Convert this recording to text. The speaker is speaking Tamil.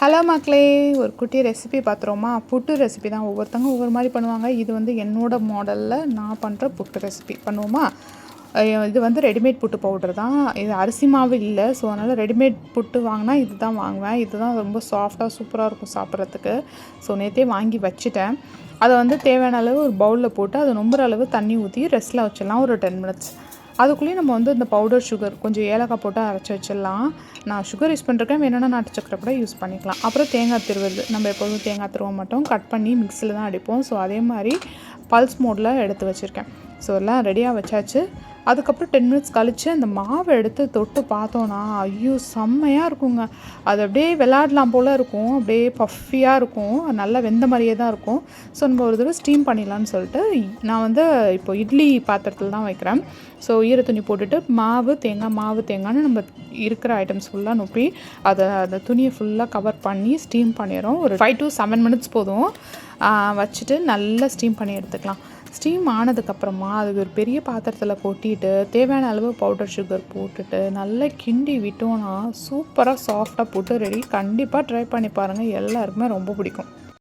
ஹலோ மக்களே, ஒரு குட்டி ரெசிபி பார்த்துருவோமா? புட்டு ரெசிபி தான். ஒவ்வொருத்தவங்க ஒவ்வொரு மாதிரி பண்ணுவாங்க. இது வந்து என்னோடய மாடலில் நான் பண்ணுற புட்டு ரெசிபி பண்ணுவோமா? இது வந்து ரெடிமேட் புட்டு பவுடர் தான். இது அரிசி மாவு இல்லை. ஸோ அதனால் ரெடிமேட் புட்டு வாங்கினா இது தான் வாங்குவேன். இது தான் ரொம்ப சாஃப்டாக சூப்பராக இருக்கும் சாப்பிட்றதுக்கு. ஸோ நேற்றே வாங்கி வச்சுட்டேன். அதை வந்து தேவையான அளவு ஒரு பவுலில் போட்டு அதை நொம்புற அளவு தண்ணி ஊற்றி ரெஸ்ட்டில் வச்சிடலாம் ஒரு 10 மினிட்ஸ். அதுக்குள்ளேயும் நம்ம வந்து இந்த பவுடர் சுகர் கொஞ்சம் ஏலக்காய் போட்டு அரைச்சி வச்சிடலாம். நான் சுகர் யூஸ் பண்ணுறேன், வேணும்னா நாட்டு சக்கரை கூட யூஸ் பண்ணிக்கலாம். அப்புறம் தேங்காய் திருவுறது, நம்ம எப்போதும் தேங்காய் திருவ மாட்டோம், கட் பண்ணி மிக்ஸியில் தான் அடிப்போம். ஸோ அதே மாதிரி பல்ஸ் மோடில் எடுத்து வச்சுருக்கேன். ஸோ எல்லாம் ரெடியாக வச்சாச்சு. அதுக்கப்புறம் 10 மினிட்ஸ் கழித்து அந்த மாவை எடுத்து தொட்டு பார்த்தோன்னா, ஐயோ செம்மையாக இருக்குங்க. அது அப்படியே விளாடலாம் போல் இருக்கும், அப்படியே பஃபியாக இருக்கும், நல்லா வெந்த மாதிரியே தான் இருக்கும். ஸோ நம்ம ஒரு தடவை ஸ்டீம் பண்ணிடலான்னு சொல்லிட்டு நான் வந்து இப்போ இட்லி பாத்திரத்தில் தான் வைக்கிறேன். ஸோ ஈர துணி போட்டுட்டு மாவு தேங்காய்னு நம்ம இருக்கிற ஐட்டம்ஸ் ஃபுல்லாக நுப்பி அந்த துணியை ஃபுல்லாக கவர் பண்ணி ஸ்டீம் பண்ணிடுறோம். ஒரு 5 to 7 மினிட்ஸ் போதும். வச்சுட்டு நல்லா ஸ்டீம் பண்ணி எடுத்துக்கலாம். ஸ்டீம் ஆனதுக்கப்புறமா அது ஒரு பெரிய பாத்திரத்தில் கொட்டிட்டு தேவையான அளவு பவுடர் சுகர் போட்டுட்டு நல்லா கிண்டி விட்டோன்னா சூப்பராக சாஃப்டாக போட்டு ரெடி. கண்டிப்பாக ட்ரை பண்ணி பாருங்கள், எல்லாருக்குமே ரொம்ப பிடிக்கும்.